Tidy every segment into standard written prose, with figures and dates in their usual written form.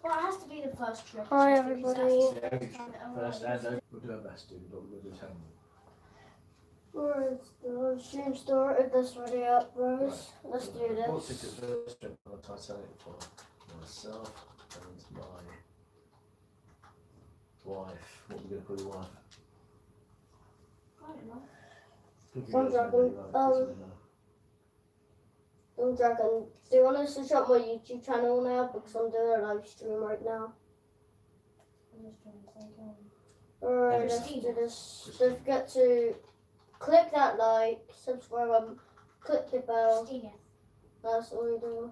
Well, it has to be the first trick. Hi everybody. First and we'll do our best, dude, but we'll do it home. Where's the stream started this already up, Rose? Right. Let's do Bought this. tickets first trip on the Titanic for myself and my wife. What are we going to call your wife? I don't know. Don't Dragon, do you want us to shut my YouTube channel now? Because I'm doing a live stream right now. I'm just trying to think. Alright, let's do this. Don't forget to click that like, subscribe, click the bell. Christina. That's all we do.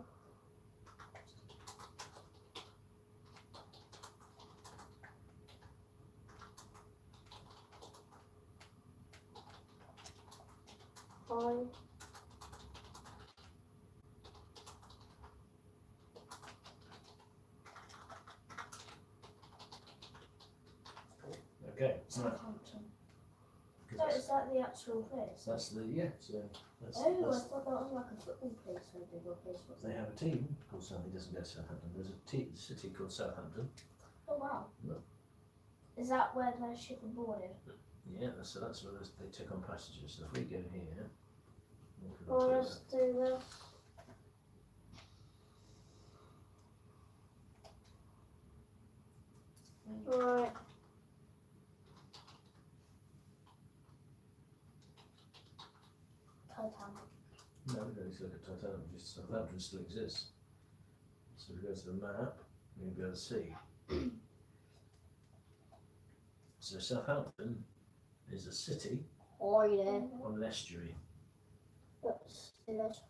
Hi. Okay. Southampton. So is that the actual place? That's the, yeah, so that's, Oh, I that's, thought that was like a football place or a bigger place. they have a team called Southampton. He doesn't go to Southampton. There's a city called Southampton. Oh wow. No. Is that where the ship are boarded? Yeah, so that's where they take on passengers. So if we go here, Oh, let's do this. Right. Titanic. no, we don't need to look at Titanic, just Southampton still exists. So if we go to the map, we can be able to see. So Southampton is a city Oh, yeah. on an estuary. Let's do this.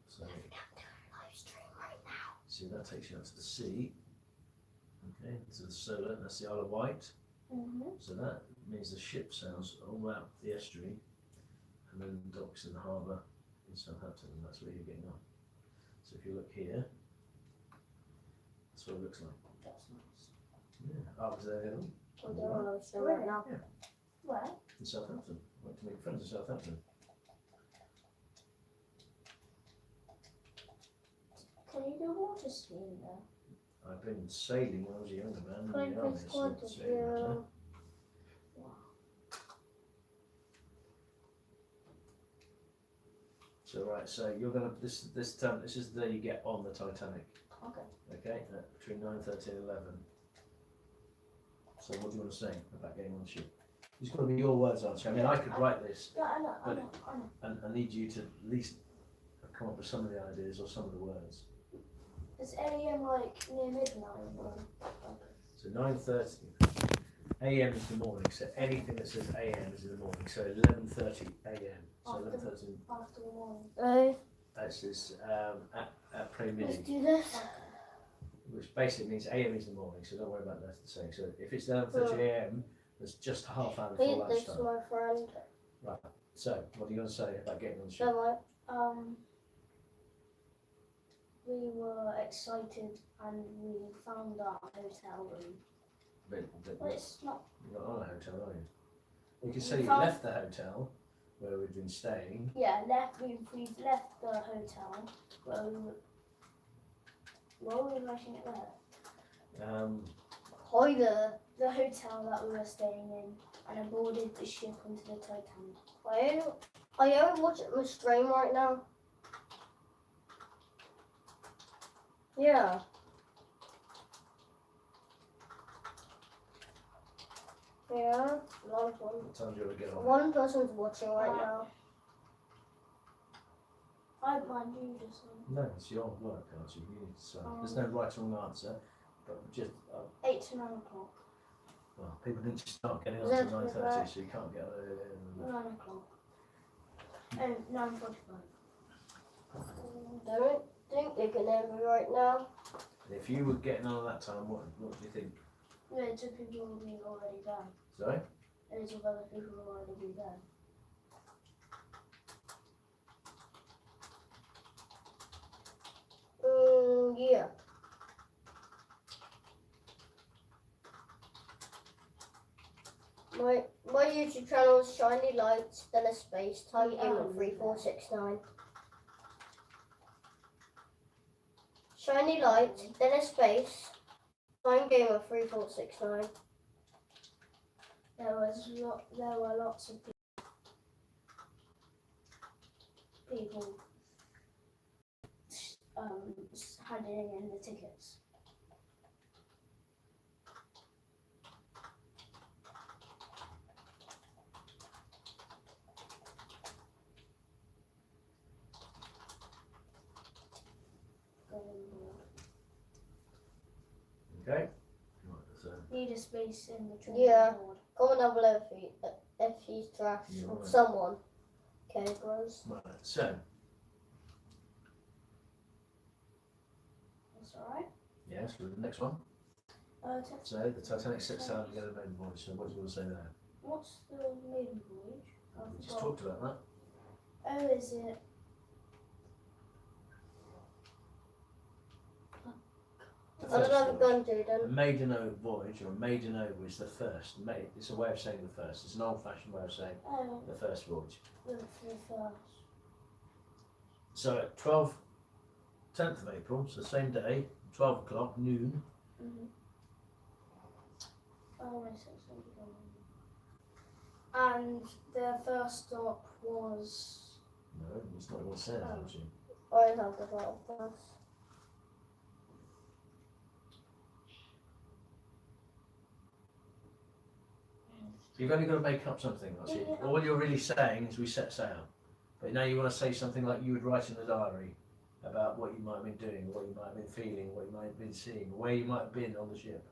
So I'm doing a live stream right now. see, that takes you out to the sea. Okay, to the solar, that's the Isle of Wight. So that means the ship sails all out the estuary and then docks in the harbour in Southampton, and that's where you're getting on. So if you look here, that's what it looks like. That's nice. Yeah, I was there the other week I'm doing a live stream right now. Where? in Southampton. Went to make friends in Southampton. Can you do water skiing there? I've been sailing when I was a younger man. Can I in the army, please so go to sailing right now. Wow. So right, so you're gonna this is the day you get on the Titanic. Okay. Okay, between 9:30 and 11. So what do you want to say about getting on the ship? It's got to be your words, Archie. I mean, I could write this, Yeah, I know, But- I know. and I need you to at least come up with some of the ideas or some of the words. Is AM like near midnight? Or? So 9:30 a.m. is the morning. So anything that says a.m. is in the morning. So 11:30 a.m. So After- 11:30. After the morning. Hey, This is at pre-midi. let's do this. Which basically means AM is in the morning, so don't worry about that saying. So if it's 11:30 AM, there's just a half hour before Read this, lunchtime. my friend. Right. So what are you going to say about getting on the ship? Don't worry. We were excited and we found our hotel room. But it's not. You're not on a hotel, are you? You can say We you found- left the hotel where we'd been staying. Yeah, we've left the hotel where we were. Why were we writing it there? Hi there. The hotel that we were staying in, and I boarded the ship onto the Titanic. Are you watching my stream right now? Yeah. Yeah, a lot of fun. What time do you want to get on? One person's watching right now. I don't mind you just saying. No, it's your work, Archie. You need to say. There's no right or wrong answer, but just 8 to 9 o'clock. well, people need to start getting on That's to 9:30, right. so you can't get on earlier than 9 o'clock. Oh, 9:45. Don't think they can hear me right now. And if you were getting on at that time, what do you think? Loads of people will be already there. Sorry? Loads of other people will already be there. Yeah. My YouTube channel is Shiny Lights, then a space, Tiger Gamer 3469. Shiny Lights, then a space, Fine Gamer 3469. There were lots of people handing in the tickets. Okay. Right, so Need a space in the train Yeah. board. Comment down below if he's trash Yeah, with right. someone. Okay, bros. right, so That's alright. yes, for the next one. So the Titanic sets out to get a maiden voyage. So what do you want to say there? What's the maiden voyage? We just talked about that. Oh, is it? The I don't first have a voyage. gun, A Jaden. maiden voyage or a maiden is the first. It's a way of saying the first. It's an old-fashioned way of saying Oh, the first voyage. the first. So at 10th of April, so same day, 12 o'clock, noon. Mm-hmm. Oh, I see. And the first stop was. No, it's not going to say that, Oh. actually. I have the battle pass. You've only got to make up something. That's it. Yeah. All you're really saying is we set sail. But now you want to say something like you would write in the diary about what you might have been doing, what you might have been feeling, what you might have been seeing, where you might have been on the ship.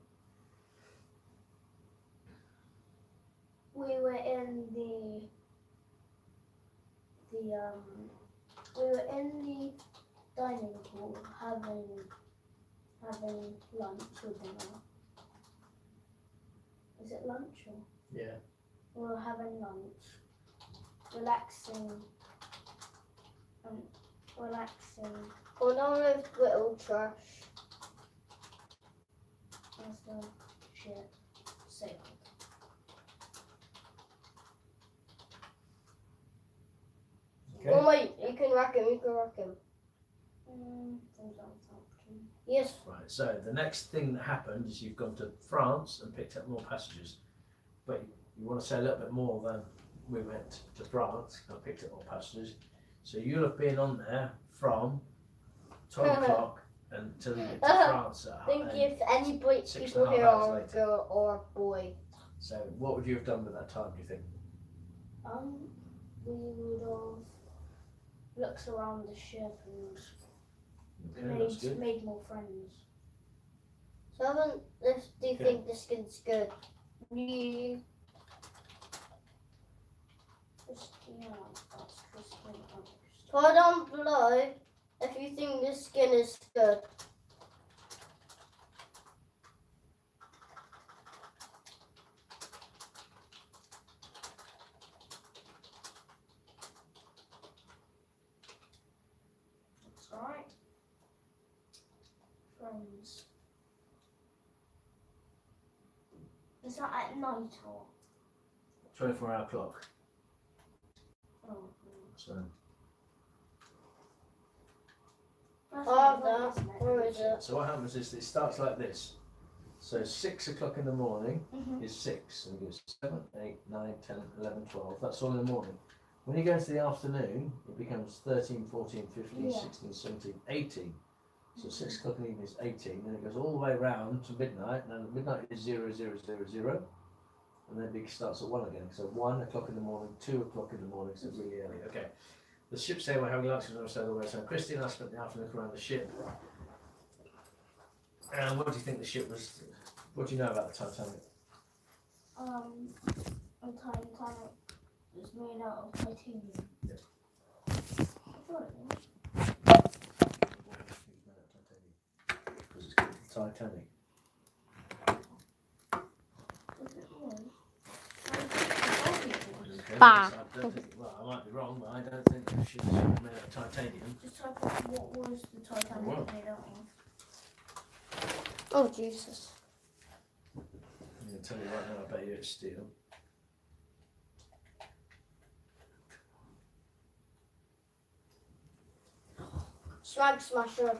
We were in the dining hall having lunch or dinner. Is it lunch or? Yeah. We were having lunch, relaxing. Comment down with little trash. As the ship sailed. Okay. Oh wait, you can rack him. Yes. Right, so the next thing that happened is you've gone to France and picked up more passengers. But you want to say a little bit more than we went to France and picked up more passengers. So you'll have been on there from 12 o'clock until you get to France at Think if any six people and a half here hours are a later. girl or a boy. So what would you have done with that time, do you think? We would have looked around the ship Okay, that's good. made more friends. So do you Okay. think the skin's good? Yeah. That's Christian Post. Comment down below if you think the skin is good. That's alright. Friends. Is that at night or? 24-hour clock. Oh. So That's Oh, not that. isn't it? Where is it? So what happens is it starts like this. So 6 o'clock in the morning Mhm. is 6, and it goes 7, 8, 9, 10, 11, 12. That's all in the morning. When you go into the afternoon, it becomes 13, 14, 15, Yeah. 16, 17, 18. So 6 o'clock in the evening is 18, then it goes all the way round to midnight, and then midnight is 0, 0, 0, 0, and then it starts at 1 again. So 1 o'clock in the morning, 2 o'clock in the morning, so really early. Okay. The ship say we're having lunch and sail away. So Christy and I spent the afternoon looking around the ship. And what do you think the ship was? What do you know about the Titanic? A Titanic is made out of titanium. Yeah. I thought it was. Because it's called the Titanic. If it was. Okay, Bah. I don't think, well, I might be wrong, but I don't think the ship is made out of titanium. Just type in what was the Titanic Wow. made out of? Oh Jesus. I'm going to tell you right now, I bet you it's steel. Swag smasher.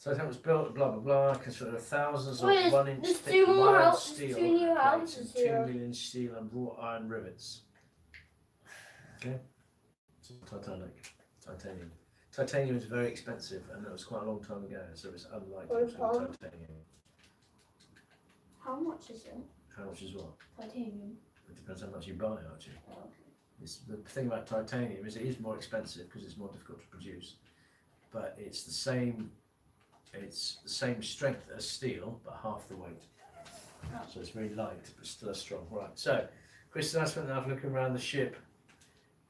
So it was built, blah blah blah, consisted of thousands Wait, of 1 inch there's thick two more mild houses, steel two new plates houses and 2 here. million steel and wrought iron rivets. Okay, so titanium. Titanium is very expensive, and that was quite a long time ago, so it's unlikely it was going to be titanium. How much is it? How much is what? Titanium. It depends how much you buy, actually. Oh. It's, the thing about titanium is it is more expensive because it's more difficult to produce, but it's the same strength as steel, but half the weight. Oh. So it's very light, but still as strong. Right. So, Chris and I spent the night looking around the ship.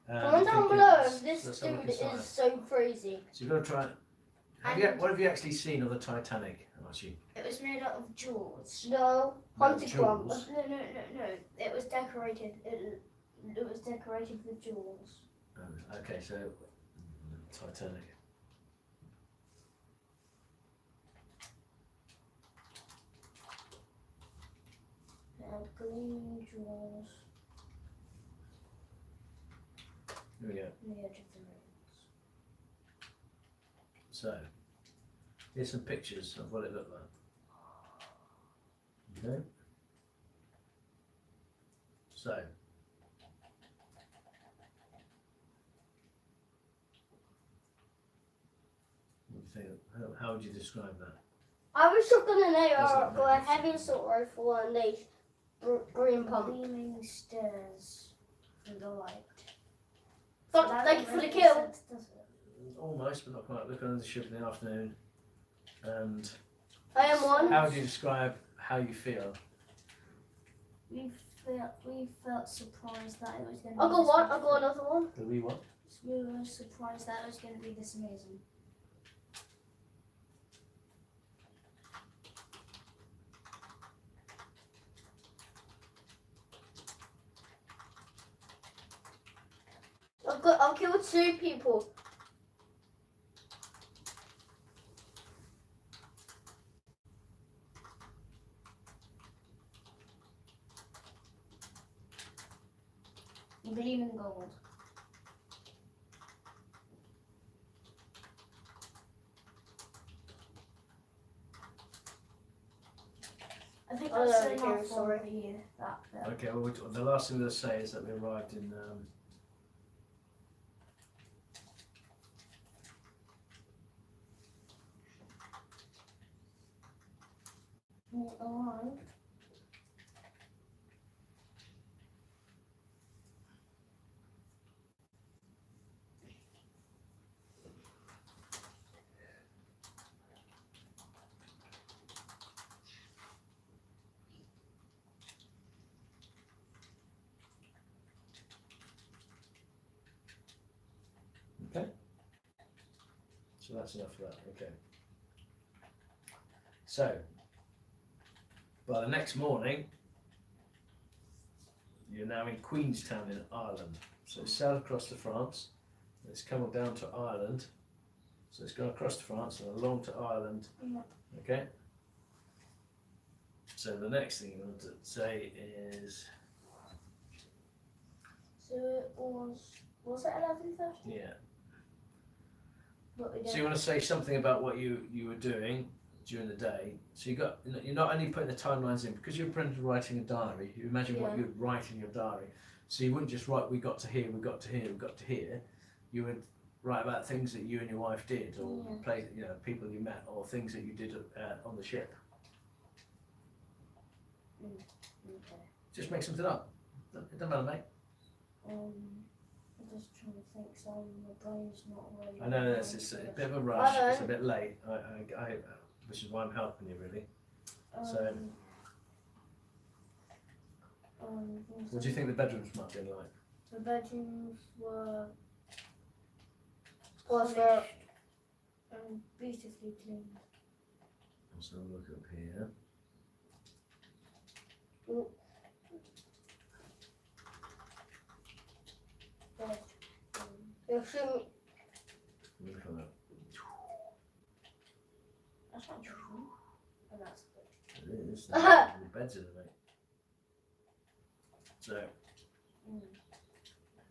Comment down below if this dude is so crazy. So you've got to try. What have you actually seen of the Titanic, Archie? It was made out of jewels. No, haunted jewels? grumps. No. It was decorated. It was decorated with jewels. Oh, okay, so Titanic. It had gleaming jewels Here we go. on the edge of the rings. So, here's some pictures of what it looked like. Okay. So, what do you think? How would you describe that? I was shotgun an Doesn't AR matter. for a heavy assault rifle and a green pump. Gleaming stairs through the light. Thank you for the kill. Sense, does it? Almost, but not quite. Look under the ship in the afternoon. And I am one. how would you describe how you feel? We felt surprised that it was going to be I'll go this one. amazing. I'll go another one. Do we what? We were surprised that it was going to be this amazing. I'll kill 2 people. Gleaming gold. I think Oh, that's no, enough okay, for sorry. that bit. Okay, well, the last thing we'll say is that we arrived in. We arrived. Okay. So that's enough for that. Okay. So, by the next morning, you're now in Queenstown in Ireland. So it's sailed across to France. It's come down to Ireland. So it's gone across to France and along to Ireland. Yeah. Okay. So the next thing you want to say is, So it was it 11:30? yeah. But we So you want to say something about what you were doing during the day. So you're not only putting the timelines in because you're writing a diary. You imagine what Yeah. you'd write in your diary. So you wouldn't just write we got to here, we got to here, we got to here. You would write about things that you and your wife did, or people you met, or things that you did on the ship. Okay. Just make something up. It doesn't matter, mate. I'm just trying to think. So my brain's not really. I know it's a bit of a rush. It's a bit late. Which is why I'm helping you really. So, what do you think the bedrooms might be like? The bedrooms were What's polished that? and beautifully clean. Let's have a look up here. You're shooting. Look at that. That's not true. Oh, that's good. It is. The bed's in it, mate. So,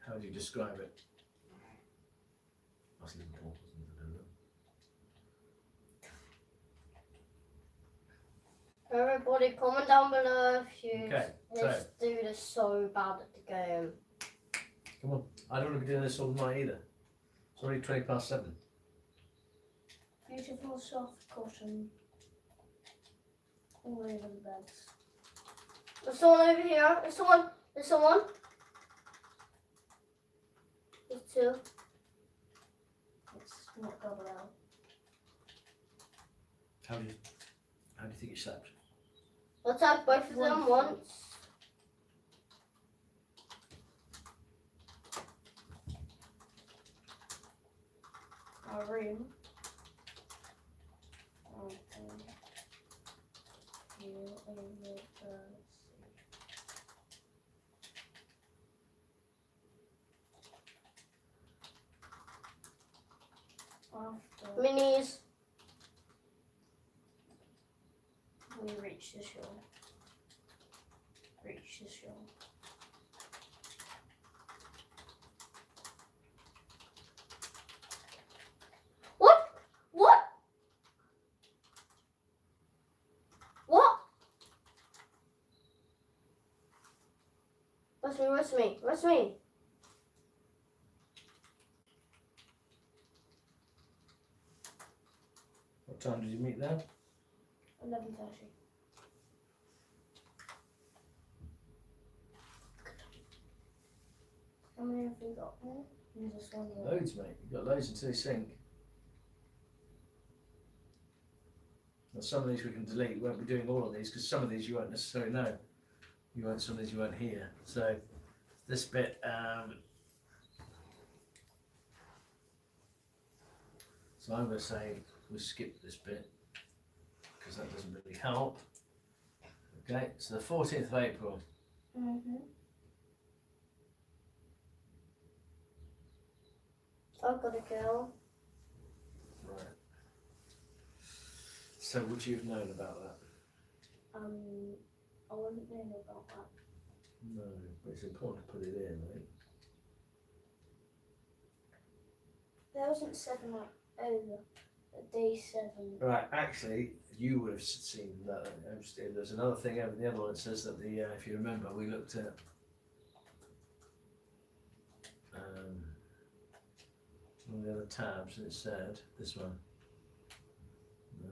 how do you describe it? That's Liverpool, isn't it? Everybody comment down below if you Okay, this dude is so bad at the game. come on. I don't want to be doing this all night either. It's already 7:20. Beautiful soft cotton all over the beds. There's someone over here. There's someone. There's someone. There's two. It's not double out. How do you think you slept? Let's have both of them once. Our room. Here over the sea. After Minis. we reach the shore. Reach the shore. What? What? What? Where's me? Where's me? Where's me? What time did you meet there? 11:30. How many have we got now? Just one more. Loads, mate. You've got loads until you sink. Now, some of these we can delete. We won't be doing all of these because some of these you won't necessarily know. Some of these you won't hear. So this bit, so I'm going to say we skip this bit because that doesn't really help. Okay, so the 14th of April. Mm-hmm. I've got a girl. Right. So would you have known about that? I wouldn't know about that. No, but it's important to put it in, right? There wasn't 7 over. Day 7. Right, actually, you would have seen that. There's another thing over the other one that says that if you remember, we looked at one of the other tabs and it said this one. No.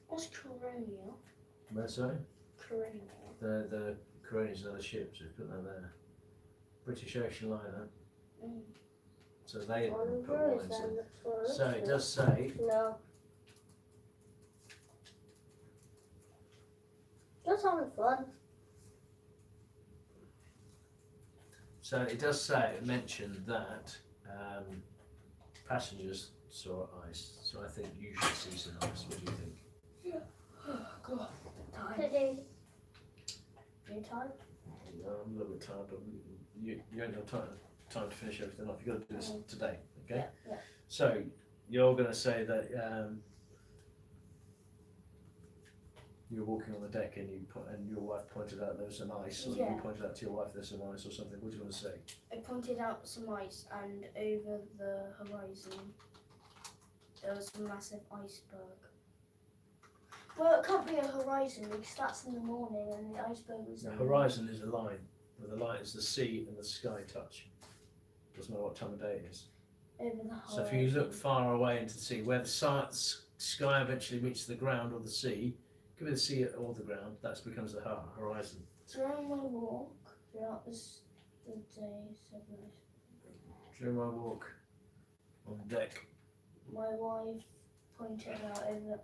What's Coronia? Where, sorry? Coronia. The Coronia's another ship, so put that there. British Ocean Liner. Mm. So they Where put is warnings that? in. That's what So it looks does say, No. Just having fun. mention that passengers saw ice. So I think you should see some ice. What do you think? Oh, God. Time. Today. You tired? No, I'm a little bit tired, but you ain't got time to finish everything off. You've got to do this today, okay? Yeah. So you're going to say that you were walking on the deck and your wife pointed out there was some ice, or Yeah. you pointed out to your wife there's some ice or something. What do you want to say? I pointed out some ice, and over the horizon there was a massive iceberg. Well, it can't be a horizon because that's in the morning, and the iceberg was. The in horizon is a line, where the line is the sea and the sky touch. Doesn't matter what time of day it is. Over the horizon. So if you look far away into the sea, where the sky eventually meets the ground or the sea, could be the sea or the ground, that becomes the horizon. During my walk throughout the day, 7 During my walk on the deck, my wife pointed out over.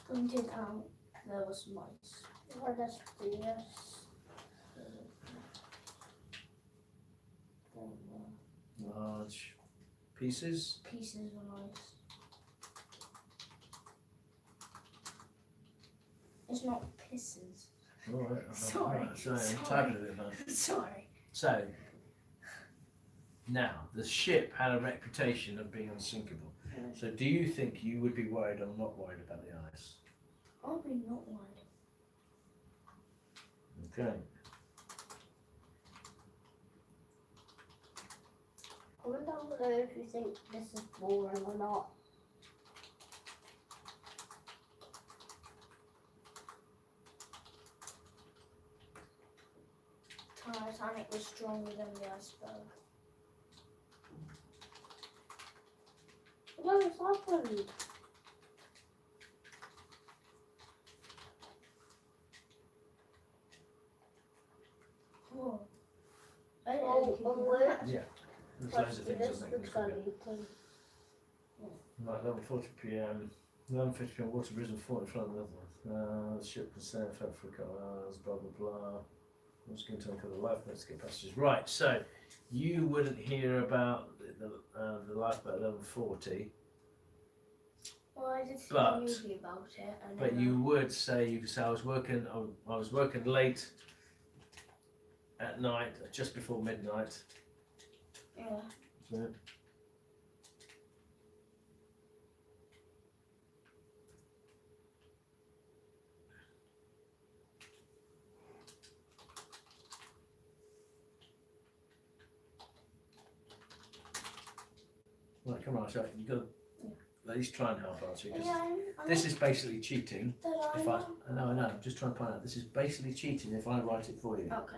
Pointed out there was some ice. Let us do this. large pieces. Pieces of ice. It's not pisses. Alright, Sorry, right, sorry, I'm sorry. typing a bit, man. Sorry. So, now, the ship had a reputation of being unsinkable. So do you think you would be worried or not worried about the ice? I'll be not worried. Okay. Comment down below if you think this is boring or not. Titanic was stronger than the iceberg. What has happened? Whoa. I didn't Oh, think on of wood. that. There's Let's loads of do things this that make with this quicker. Gully. Right, 11:40 p.m. 11:50 p.m. Water risen 40 in front of the other one. The ship was sailed for a couple of hours. Blah blah blah. I'm just going to uncover the lifeboat to get passages. Right, so you wouldn't hear about the lifeboat at 11:40, Well, I did see a But- movie about it. And but you would say you could say I was working late at night, just before midnight. Yeah. So, right, come on, so you've got to at least try and help answer. Because this is basically cheating. If I know, I'm just trying to find out. This is basically cheating if I write it for you. Okay.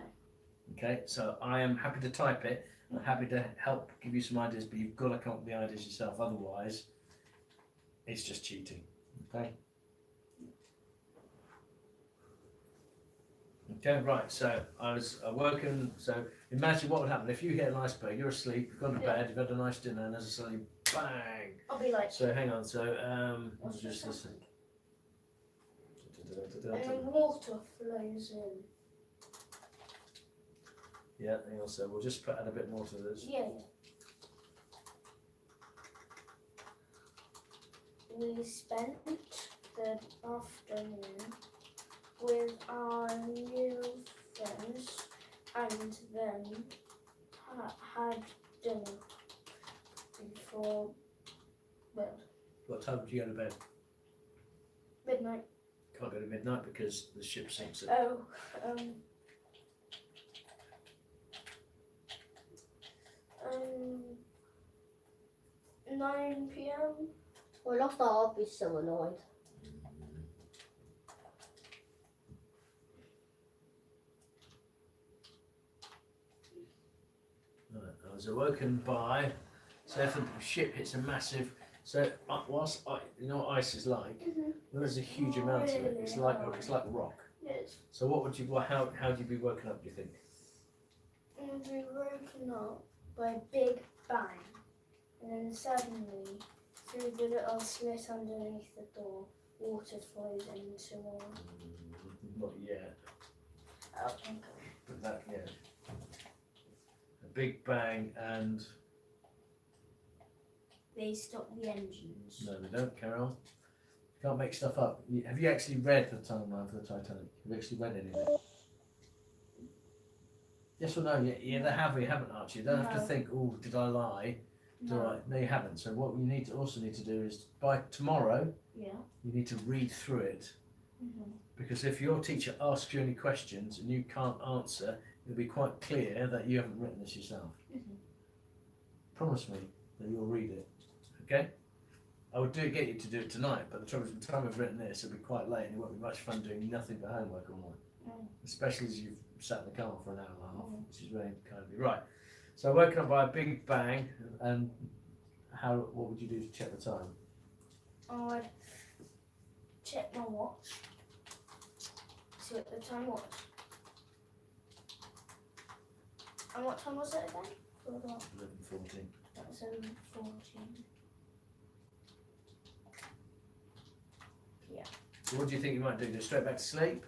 Okay, so I am happy to type it. I'm happy to help give you some ideas, but you've got to come up with the ideas yourself. Otherwise, it's just cheating. Okay. Okay, right. So I was working. So imagine what would happen if you hit an iceberg. You're asleep. You've gone to bed. You've had a nice dinner, and there's a suddenly bang. I'll be like, So hang on. So let's just listen. and then water flows in. Yeah, hang on. So we'll just add a bit more to this. Yeah. We spent the afternoon with our new friends and then had dinner before, well, What time did you go to bed? midnight. Can't go to midnight because the ship sinks at Oh, 9 p.m. We lost our, I'd be so annoyed. Right, I was awoken by, so if the ship hits a massive, so whilst you know what ice is like, when there's a huge amount of it, it's like rock. Yes. So what would you, how would you be woken up, do you think? And we were woken up by a big bang, and then suddenly, through the little slit underneath the door, water flows into our. Not yet, Oh, okay. but that, yeah. A big bang and, They stop the engines. no they don't, Carol. You can't make stuff up. Have you actually read the timeline for the Titanic? Have you actually read any of it? Yes or no? Yeah, they have. You haven't, Archie. You don't have to No. think. Oh, did I lie? No. No, you haven't. So what you also need to do is by tomorrow, Yeah. you need to read through it. Mm-hmm. Because if your teacher asks you any questions and you can't answer, it'll be quite clear that you haven't written this yourself. Mm-hmm. Promise me that you'll read it. Okay? I would get you to do it tonight, but the trouble is, by the time I've written this, it'll be quite late and it won't be much fun doing nothing but homework all night. Especially as you've sat in the car for an hour and a half, which is very kind of you. Right. So woken up by a big bang, and what would you do to check the time? I'd check my watch. See what the time was. And what time was it again? Forgot. 11:14. That was 7:14. So what do you think you might do? Go straight back to sleep?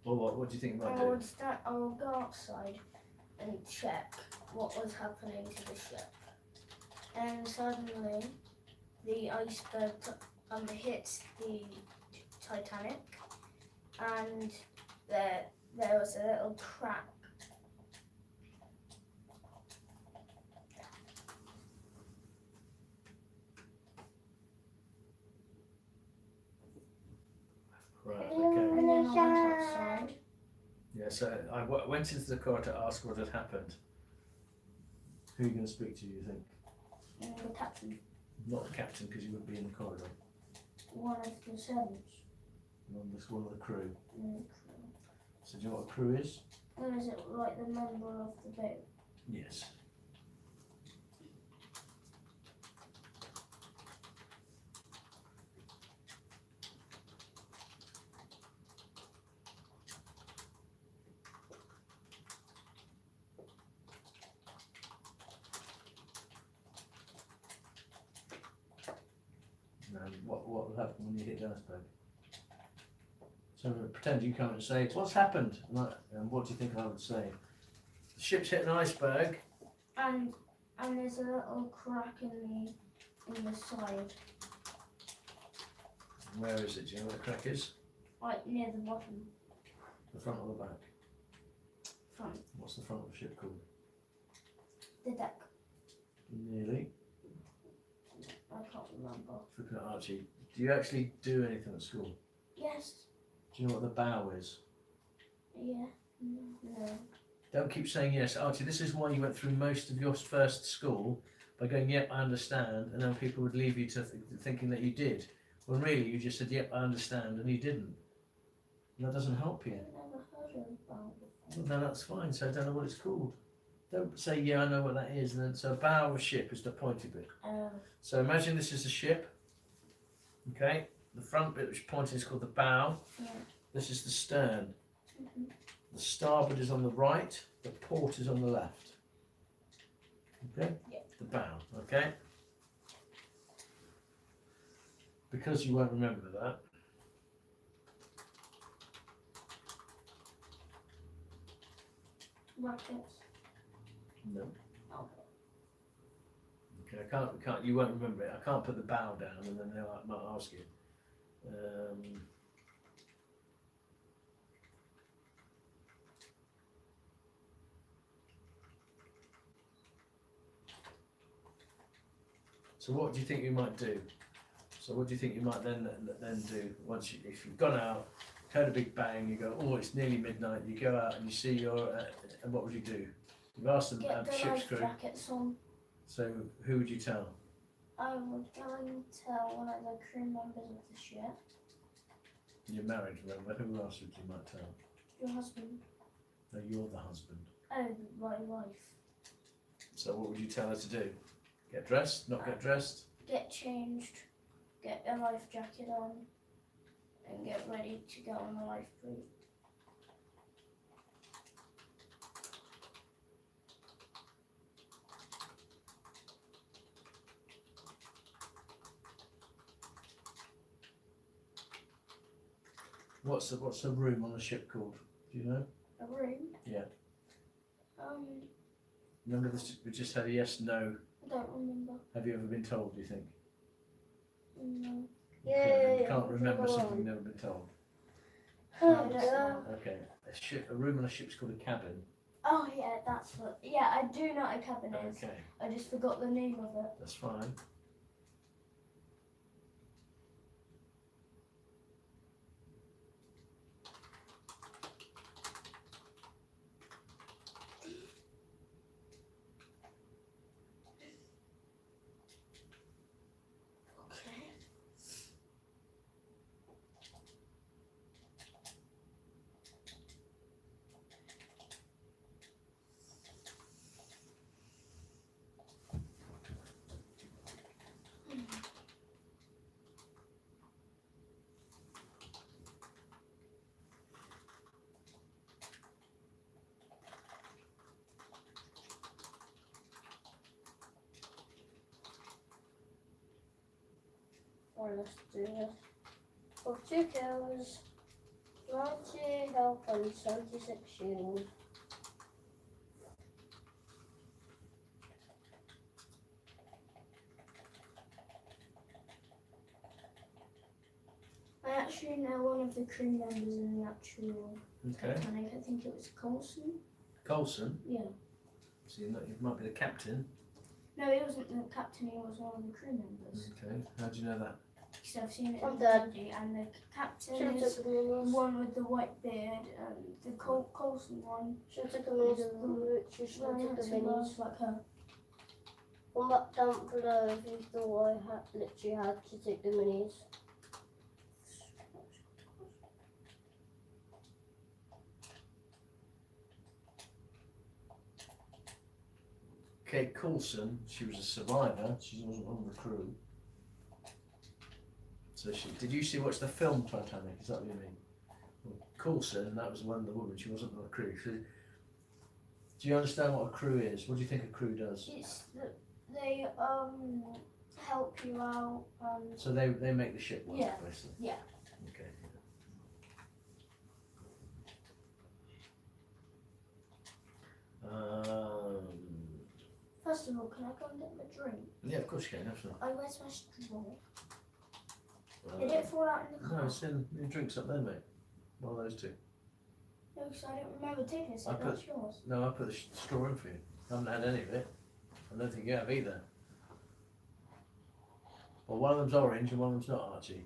Or what? What do you think you might do? I would go outside and check what was happening to the ship. And suddenly, the iceberg hit the Titanic, and there was a little crack. Right, okay. And then I went outside. Yeah, so I went into the car to ask what had happened. Who are you going to speak to, you think? The captain, Not the captain, because you wouldn't be in the corridor. one of the servants. One of the crew. Mm. So do you know what a crew is? Or is it like the member of the boat? Yes. And what will happen when you hit the iceberg? So pretend you come and say, what's happened? And what do you think I would say? The ship's hit an iceberg. And there's a little crack in the side, Where is it? Do you know where the crack is? like near the bottom. The front or the back? Front. What's the front of the ship called? The deck. Nearly. I can't remember. Looking at Archie, do you actually do anything at school? Yes. Do you know what the bow is? Yeah. No. Don't keep saying yes. Archie, this is why you went through most of your first school by going, yep, I understand, and then people would leave you to thinking that you did. When really you just said, yep, I understand, and you didn't. And that doesn't help you. I've never heard of bow before. Well, then that's fine, so I don't know what it's called. Don't say, yeah, I know what that is, and then, so a bow of a ship is the pointy bit. So imagine this is a ship, okay? The front bit which is pointing is called the bow. Yeah. This is the stern. Mhm. The starboard is on the right, the port is on the left. Okay? Yeah. The bow, okay? Because you won't remember that, Rackets. no. Okay. Okay, I can't, you won't remember it. I can't put the bow down and then they'll might ask you. So what do you think you might do? So what do you think you might then do once if you've gone out, heard a big bang, you go, oh, it's nearly midnight. You go out and you see your, and what would you do? You've asked them Get the ship's life crew. jackets on. So who would you tell? I would go and tell one of the crew members of the ship. You're married, remember? Who else would you might tell? Your husband. No, you're the husband. Oh, my wife. So what would you tell her to do? Get dressed? Not get dressed? Get changed, get a life jacket on, and get ready to go on the lifeboat. What's a room on a ship called? Do you know? A room? Yeah. I Remember this? We just had a yes, no. don't remember. Have you ever been told? Do you think? No. You can't remember something you've never been told. Oh, I don't know. Okay. A room on a ship's called a cabin. Oh yeah, that's what. Yeah, I do know what a cabin is. Okay, I just forgot the name of it. that's fine. Okay. Or let's do this. For 2 kills, 90 health and 76 shield. actually know one of the crew members in the actual Okay. Titanic. I think it was Coulson. Coulson. Yeah. So you might be the captain. No, he wasn't the captain. He was one of the crew members. Okay. How do you know that? Because I've seen it I'm in the dead. movie, and the captain Should have is taken the minis. one with the white beard, and the Coulson one. Should have taken minis. Literally should have Very taken handsome girl, minis. like her. One back down below if you thought I literally had to take the minis. Kate Coulson, she was a survivor. She wasn't on the crew. So did you watch the film Titanic? Is that what you mean? Well, Coulson, that was one of the women. She wasn't on the crew. So, do you understand what a crew is? What do you think a crew does? It's they help you out. So they make the ship work, Yeah. basically. Yeah. Okay. First of all, can I go and get my drink? Yeah, of course you can. Absolutely. Where's my straw? Did it fall out in the car? No, it's in your drinks up there, mate. One of those two. No, because I don't remember taking it, so I that's yours. No, I put the straw in for you. I haven't had any of it. I don't think you have either. Well, one of them's orange and one of them's not, Archie.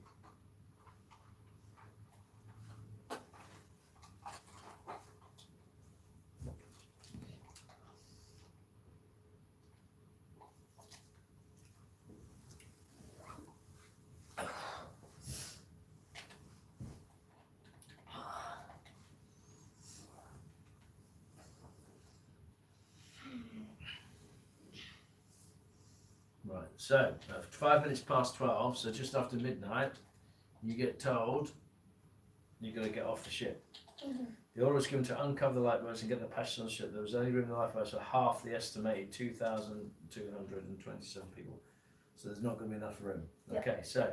Right, so 5 minutes past 12, so just after midnight, you get told you're going to get off the ship. Mm-hmm. The order was given to uncover the lifeboats and get the passengers on the ship. There was only room in the lifeboats for half the estimated 2,227 people. So there's not going to be enough room. Yep. Okay, so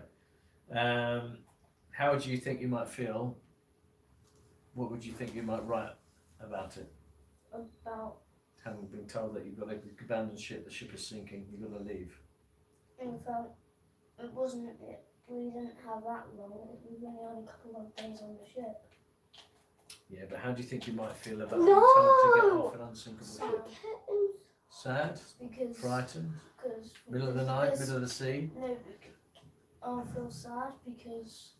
how would you think you might feel? What would you think you might write about it? About, Having been told that you've got to abandon ship, the ship is sinking, you've got to leave. in fact, it wasn't it. We didn't have that long. We only had a couple of days on the ship. Yeah, but how do you think you might feel about being told to get No! off an unsinkable Sad. ship? Sad? Because Frightened? Because Middle of the night? this- Middle of the sea? No, I feel sad because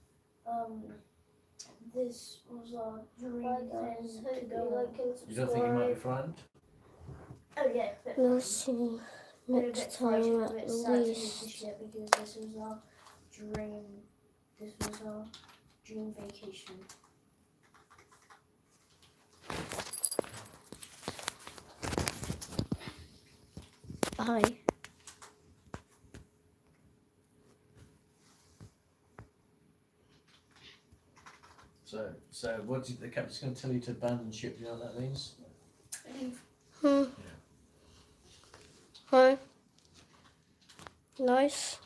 this was our dream Bye guys, thing hope to you go on. like and You don't think you might be subscribe. frightened? Oh yeah, but We'll see you a bit next frightened, time a at bit sad to leave the least. ship because this was our dream. This was our dream vacation. Bye. So what did the captain's going to tell you to abandon ship? Do you know what that means? Leave. Hi. Nice.